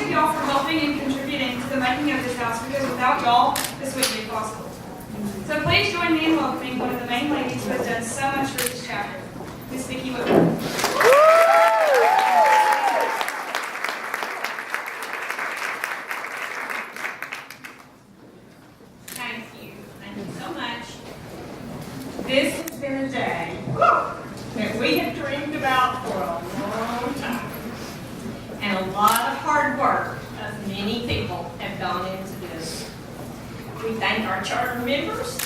of y'all for helping and contributing to the making of this house, because without y'all, this wouldn't be possible. So please join me in welcoming one of the main ladies who has done so much for this chapter, Miss Vicki Whitman. Thank you so much. This has been a day that we have dreamed about for a long time. And a lot of hard work of many people have gone into this. We thank our charter members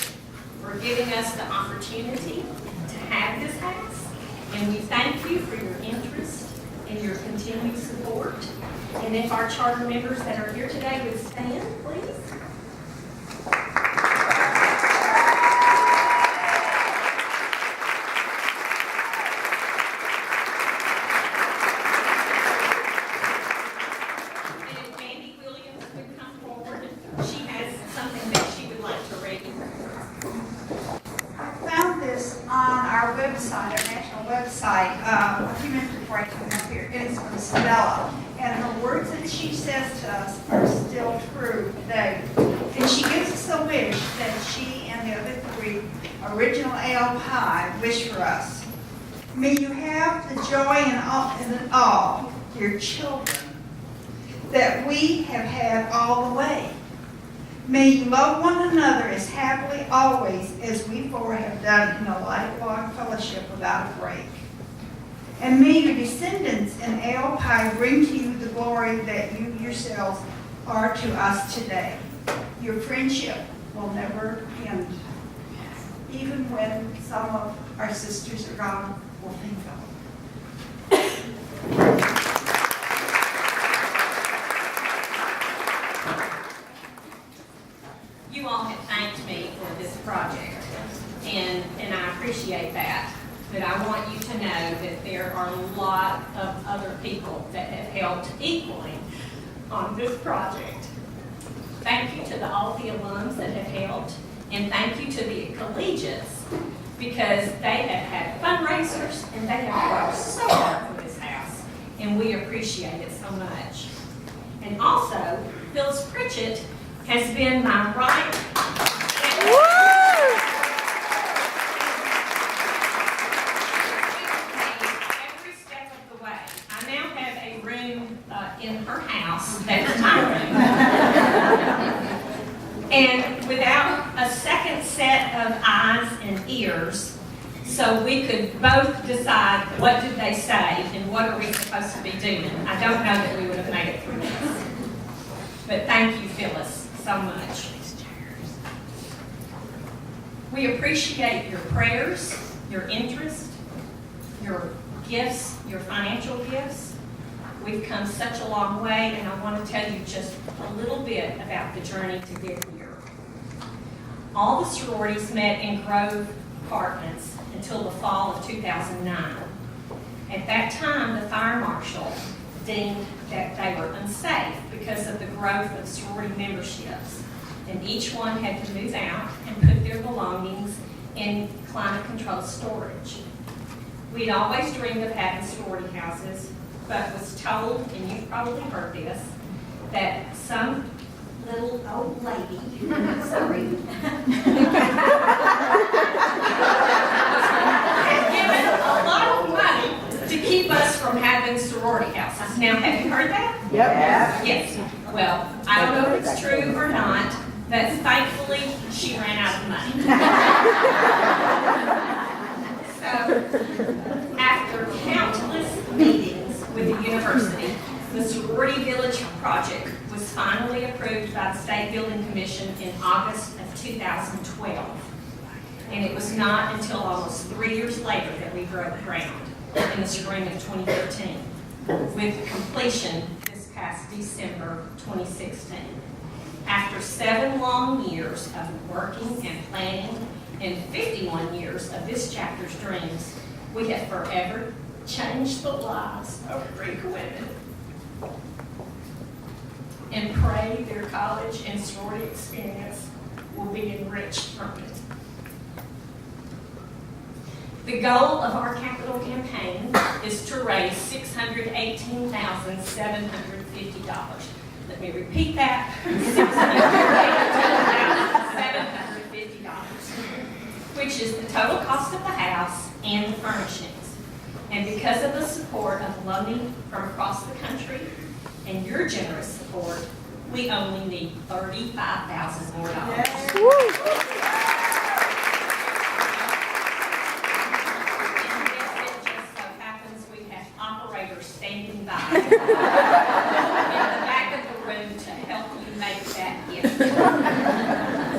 for giving us the opportunity to have this house. And we thank you for your interest and your continued support. And if our charter members that are here today would stand, please. A few minutes before I came up here. It's from Stella, and her words that she says to us are still true today. And she gives us a wish that she and the other three original AOII wish for us. May you have the joy and all, your children, that we have had all the way. May you love one another as happily always as we four have done in a lifelong fellowship without a break. And may your descendants in AOII bring to you the glory that you yourselves are to us today. Your friendship will never end. Even when some of our sisters are gone, we'll think of them. You all have thanked me for this project, and I appreciate that. But I want you to know that there are a lot of other people that have helped equally on this project. Thank you to all the alums that have helped, and thank you to the collegiates, because they have had fundraisers and they have worked so hard for this house, and we appreciate it so much. And also, Phyllis Pritchett has been my right every step of the way. I now have a room in her house that's my room. And without a second set of eyes and ears, so we could both decide what did they say and what are we supposed to be doing. I don't know that we would have made it through this. But thank you, Phyllis, so much. We appreciate your prayers, your interest, your gifts, your financial gifts. We've come such a long way, and I want to tell you just a little bit about the journey to get here. All the sororities met in Grove Apartments until the fall of 2009. At that time, the fire marshal deemed that they were unsafe because of the growth of sorority memberships, and each one had to move out and put their belongings in climate-controlled storage. We'd always dreamed of having sorority houses, but was told, and you've probably heard this, that some little old lady, sorry, had given a lot of money to keep us from having sorority houses. Now, have you heard that? Yep. Yes. Well, I don't know if it's true or not, but thankfully she ran out of money. So, after countless meetings with the university, the Sorority Village project was finally approved by the State Building Commission in August of 2012. And it was not until almost 3 years later that we broke ground in the spring of 2013, with completion this past December 2016. After 7 long years of working and planning and 51 years of this chapter's dreams, we have forever changed the lives of Greek women and pray their college and sorority experience will be enriched from it. The goal of our capital campaign is to raise $618,750. Let me repeat that, $618,750, which is the total cost of the house and the furnishings. And because of the support of alumni from across the country and your generous support, we only need $35,000 more. Yes. And it just so happens we have operators standing by in the back of the room to help you make that gift.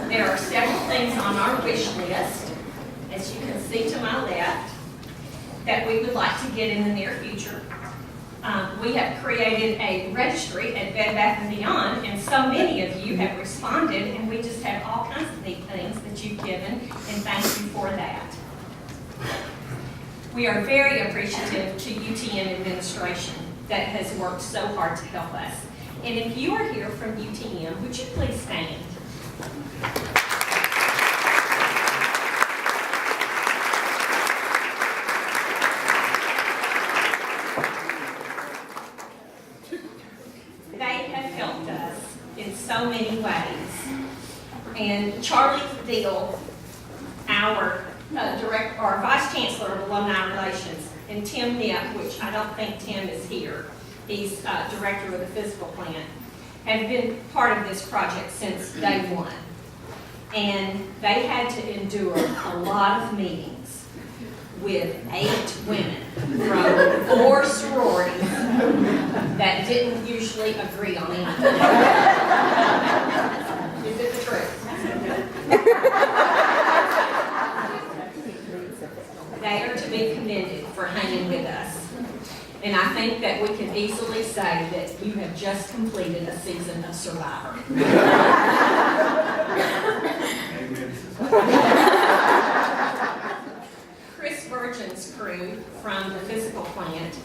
There are several things on our wish list, as you can see to my left, that we would like to get in the near future. We have created a registry at Bed Bath & Beyond, and so many of you have responded, and we just have all kinds of neat things that you've given, and thank you for that. We are very appreciative to UTM administration that has worked so hard to help us. And if you are here from UTM, would you please stand? So many ways. And Charlie Deal, our Vice Chancellor of Alumni Relations, and Tim Nip, which I don't think Tim is here, he's Director of the Physical Plant, have been part of this project since day one. And they had to endure a lot of meetings with 8 women from 4 sororities that didn't usually agree on anything. Is it the truth? They are to be commended for hanging with us. And I think that we can easily say that you have just completed a season of Survivor. Chris Virgin's crew from the physical plant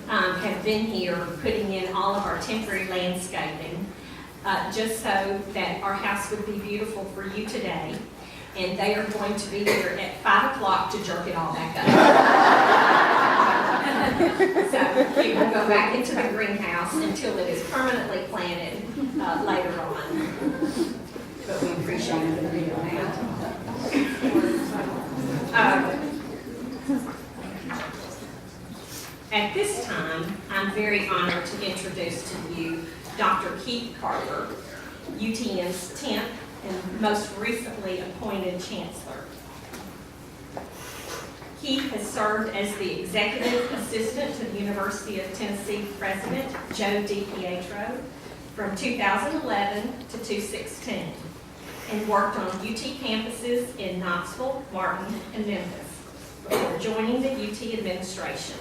have been here putting in all of our temporary landscaping just so that our house would be beautiful for you today. And they are going to be here at 5 o'clock to jerk it all back up. So it will go back into the greenhouse until it is permanently planted later on. But we appreciate you doing that. At this time, I'm very honored to introduce to you Dr. Keith Carter, UTM's 10th and most recently appointed Chancellor. Keith has served as the Executive Assistant to the University of Tennessee President, Joe DiPietro, from 2011 to 2016, and worked on UT campuses in Knoxville, Martin, and Memphis before joining the UT administration.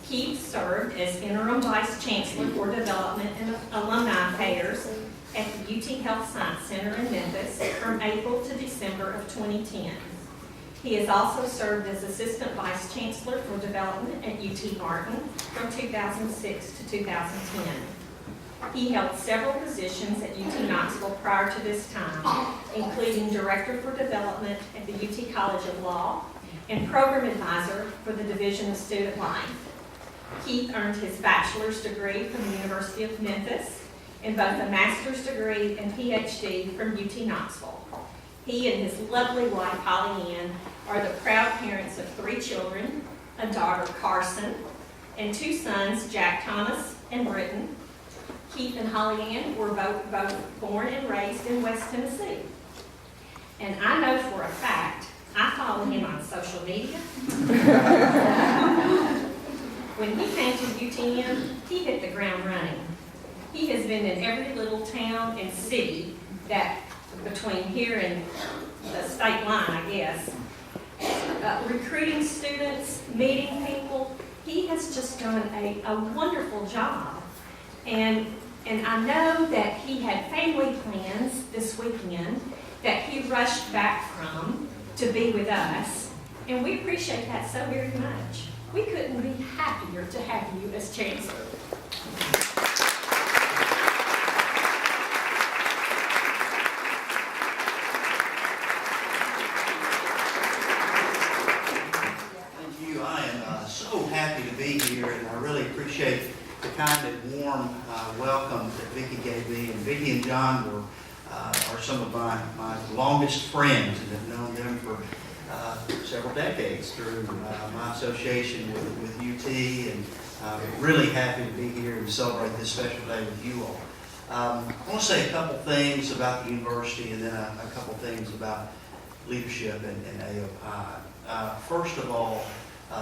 Keith served as Interim Vice Chancellor for Development and Alumni Affairs at the UT Health Science Center in Memphis from April to December of 2010. He has also served as Assistant Vice Chancellor for Development at UT Martin from 2006 to 2010. He held several positions at UT Knoxville prior to this time, including Director for Development at the UT College of Law and Program Advisor for the Division of Student Life. Keith earned his bachelor's degree from the University of Memphis and both a master's degree and PhD from UT Knoxville. He and his lovely wife, Holly Ann, are the proud parents of 3 children, a daughter, Carson, and 2 sons, Jack Thomas and Britton. Keith and Holly Ann were both born and raised in West Tennessee. And I know for a fact, I follow him on social media. When he came to UTM, he hit the ground running. He has been in every little town and city that between here and the state line, I guess, recruiting students, meeting people. He has just done a wonderful job. And I know that he had family plans this weekend that he rushed back from to be with us. And we appreciate that so very much. We couldn't be happier to have you as Chancellor. welcome that Vicki gave me. And Vicki and John are some of my longest friends and have known them for several decades through my association with UT, and really happy to be here and celebrate this special day with you all. I want to say a couple things about the university and then a couple things about leadership and AOII. First of all,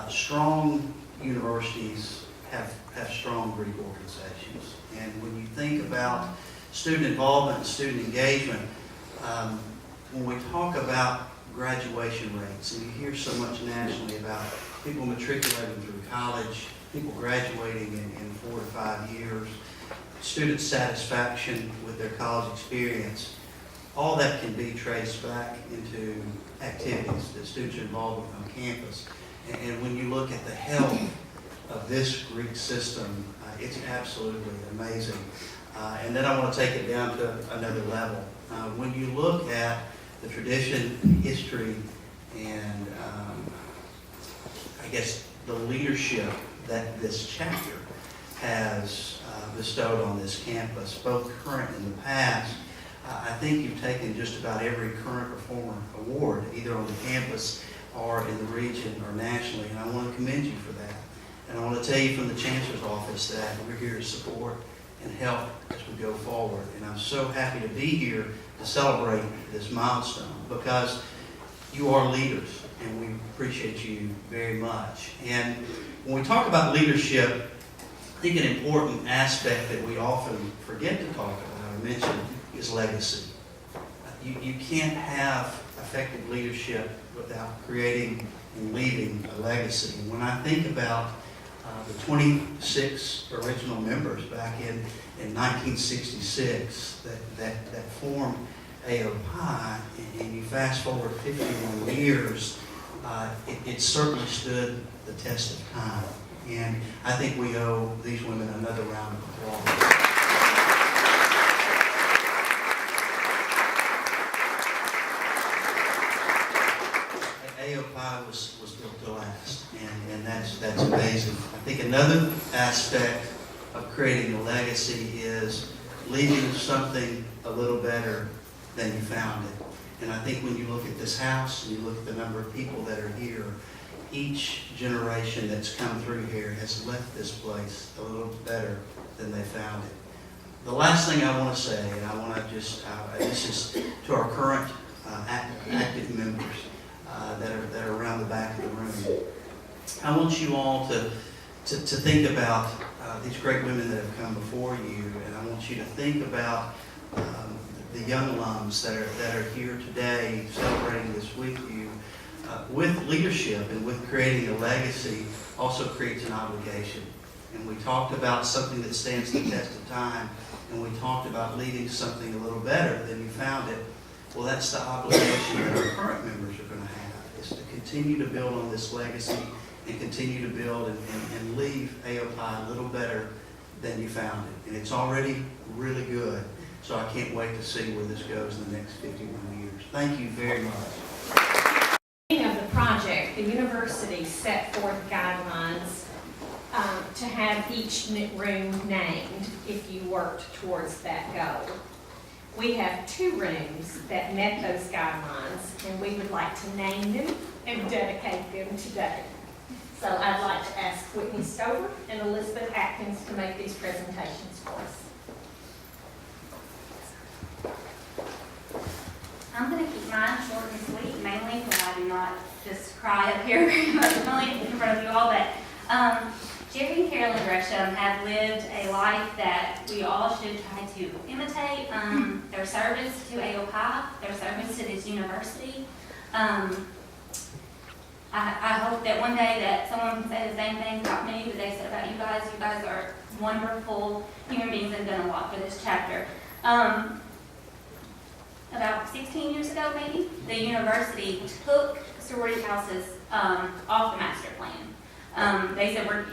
strong universities have strong Greek organizations. And when you think about student involvement and student engagement, when we talk about graduation rates, and you hear so much nationally about people matriculating through college, people graduating in 4 to 5 years, student satisfaction with their college experience, all that can be traced back into activities that students are involved with on campus. And when you look at the health of this Greek system, it's absolutely amazing. And then I want to take it down to another level. When you look at the tradition, history, and I guess the leadership that this chapter has bestowed on this campus, both current and the past, I think you've taken just about every current or former award, either on the campus or in the region or nationally, and I want to commend you for that. And I want to tell you from the Chancellor's Office that we're here to support and help as we go forward. And I'm so happy to be here to celebrate this milestone because you are leaders, and we appreciate you very much. And when we talk about leadership, I think an important aspect that we often forget to talk about or mention is legacy. You can't have effective leadership without creating and leaving a legacy. And when I think about the 26 original members back in 1966 that formed AOII, and you fast forward 51 years, it certainly stood the test of time. And I think we owe these women another round of applause. AOII was built to last, and that's amazing. I think another aspect of creating a legacy is leaving something a little better than you found it. And I think when you look at this house and you look at the number of people that are here, each generation that's come through here has left this place a little better than they found it. The last thing I want to say, and I want to just, this is to our current active members that are around the back of the room. I want you all to think about these great women that have come before you, and I want you to think about the young alums that are here today celebrating this with you. With leadership and with creating a legacy also creates an obligation. And we talked about something that stands the test of time, and we talked about leaving something a little better than you found it. Well, that's the obligation that our current members are going to have, is to continue to build on this legacy and continue to build and leave AOII a little better than you found it. And it's already really good, so I can't wait to see where this goes in the next 51 years. Thank you very much. Beginning of the project, the university set forth guidelines to have each room named if you worked towards that goal. We have 2 rooms that met those guidelines, and we would like to name them and dedicate them today. So I'd like to ask Whitney Stover and Elizabeth Atkins to make these presentations for us. I'm going to keep mine short and sweet, mainly so I do not just cry up here emotionally in front of you all. But Jerry and Carolyn Gresham have lived a life that we all should try to imitate. Their service to AOII, their service to this university. I hope that one day that someone can say the same thing about me that they said about you guys. You guys are wonderful human beings and done a lot for this chapter. About 16 years ago, maybe, the university took sorority houses off the master plan. They said we're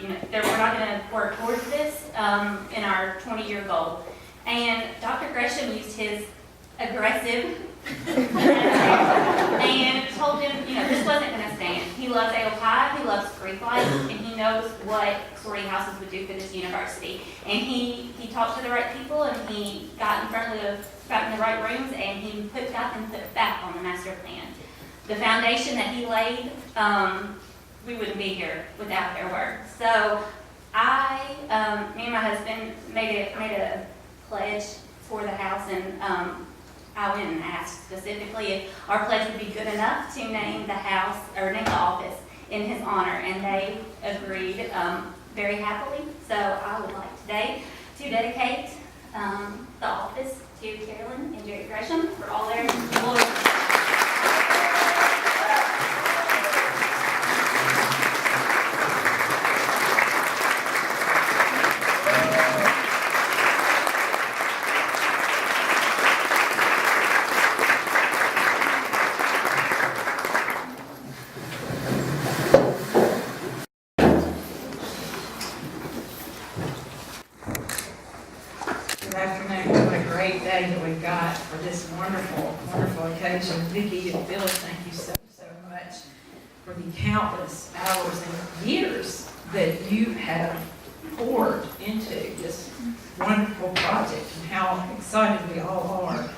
not going to work towards this in our 20-year goal. And Dr. Gresham used his aggressive and told him, this wasn't going to stand. he loves AOII, he loves Greek life, and he knows what sorority houses would do for this university. And he talked to the right people, and he got in the right rooms, and he got them put back on the master plan. The foundation that he laid, we wouldn't be here without their work. So me and my husband made a pledge for the house, and I went and asked specifically if our pledge would be good enough to name the house or name the office in his honor, and they agreed very happily. So I would like today to dedicate the office to Carolyn and Jerry Gresham for all their loyalty. Good afternoon. What a great day that we've got for this wonderful, wonderful occasion. Vicki and Phyllis, thank you so much for the countless hours and years that you have poured into this wonderful project, and how excited we all are.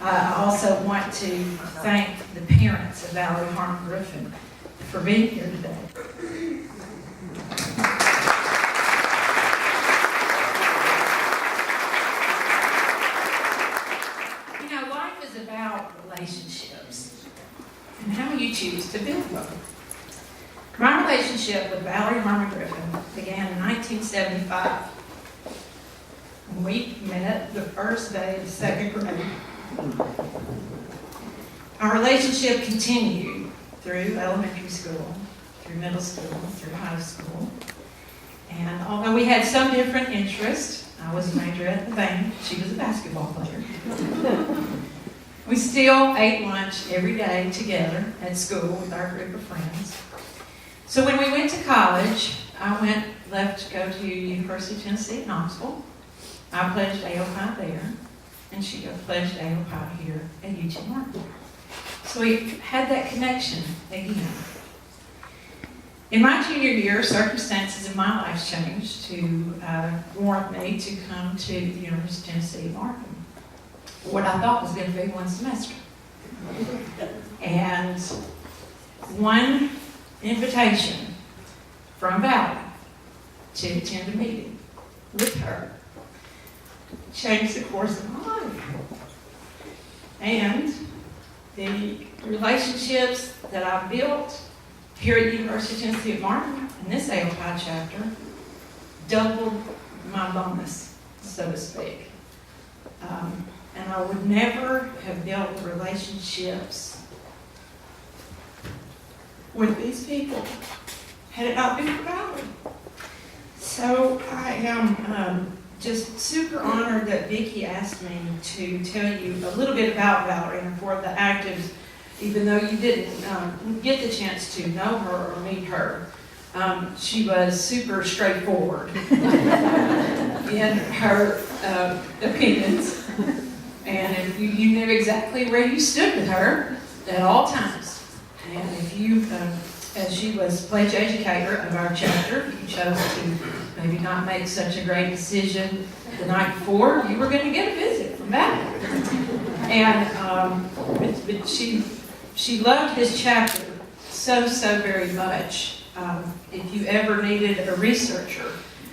I also want to thank the parents of Valerie Harmon Griffin for being here today. Life is about relationships and how you choose to build them. My relationship with Valerie Harmon Griffin began in 1975. When we met the first day of the second grade. Our relationship continued through elementary school, through middle school, through high school. And although we had some different interests, I was a major at the band, she was a basketball player. We still ate lunch every day together at school with our group of friends. So when we went to college, I left to go to University of Tennessee at Knoxville. I pledged AOII there, and she pledged AOII here at UT Martin. So we had that connection again. In my junior year, circumstances in my life changed to warrant me to come to the University of Tennessee at Martin. What I thought was going to be one semester. And one invitation from Valerie to attend a meeting with her changed the course of my life. And the relationships that I've built here at the University of Tennessee at Martin in this AOII chapter doubled my bonus, so to speak. And I would never have built the relationships with these people had it not been for Valerie. So I am just super honored that Vicki asked me to tell you a little bit about Valerie and for the actives, even though you didn't get the chance to know her or meet her. She was super straightforward in her opinions. And if you knew exactly where you stood with her at all times. And if you, as she was pledge educator of our chapter, you chose to maybe not make such a great decision the night before, you were going to get a visit from Valerie. And but she loved this chapter so very much. If you ever needed a researcher,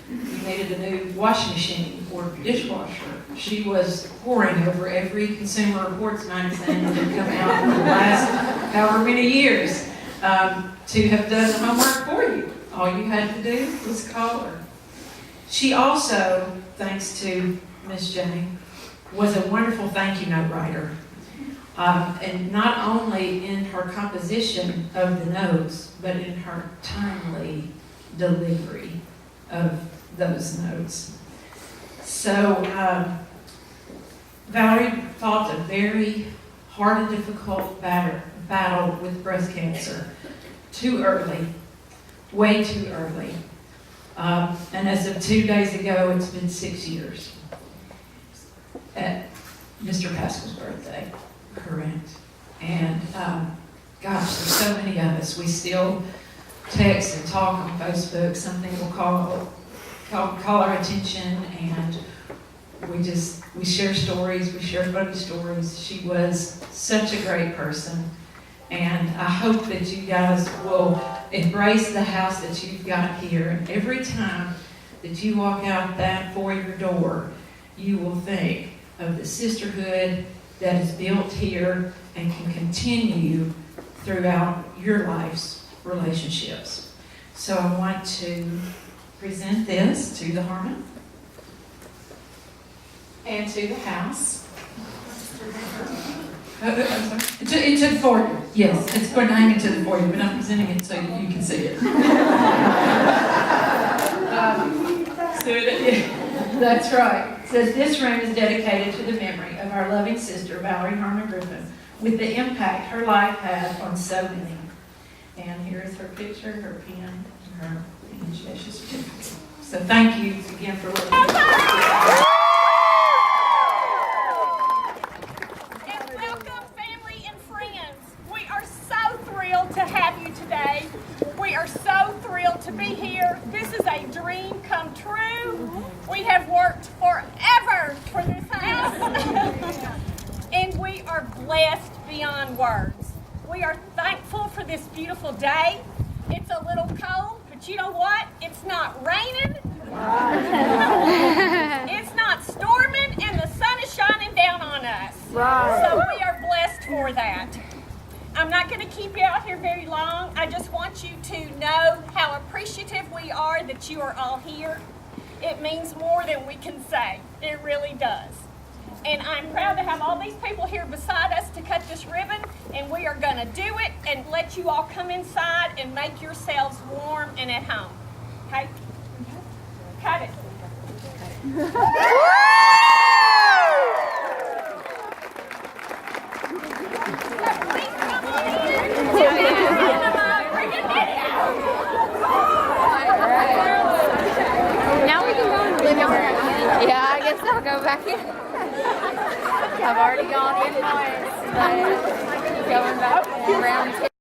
you needed a new washing machine or dishwasher, she was poring over every Consumer Reports magazine that had come out in the last however many years to have done the homework for you. All you had to do was call her. She also, thanks to Miss Jane, was a wonderful thank you note writer. And not only in her composition of the notes, but in her timely delivery of those notes. So Valerie fought a very hard and difficult battle with breast cancer too early, way too early. And as of 2 days ago, it's been 6 years at Mr. Pascal's birthday, correct? And gosh, there's so many of us. We still text and talk on Facebook. Something will call our attention, and we share stories. We share funny stories. She was such a great person, and I hope that you guys will embrace the house that you've got here. And every time that you walk out that foyer door, you will think of the sisterhood that is built here and can continue throughout your life's relationships. So I want to present this to the Harmon and to the house. Into the foyer. Yes, it's going to hang into the foyer, but I'm presenting it so you can see it. That's right. It says this room is dedicated to the memory of our loving sister, Valerie Harmon Griffin, with the impact her life had on so many. And here is her picture, her pen, and her initiation certificate. So thank you again for looking. And welcome, family and friends. We are so thrilled to have you today. We are so thrilled to be here. This is a dream come true. We have worked forever for this house. And we are blessed beyond words. We are thankful for this beautiful day. It's a little cold, but you know what? It's not raining. It's not storming, and the sun is shining down on us. So we are blessed for that. I'm not going to keep you out here very long. I just want you to know how appreciative we are that you are all here. It means more than we can say. It really does. And I'm proud to have all these people here beside us to cut this ribbon, and we are going to do it and let you all come inside and make yourselves warm and at home. Okay? Cut it. Please come on in. Bring it in. Now we can go in the living room. Yeah, I guess I'll go back in. I've already gone in once, but going back around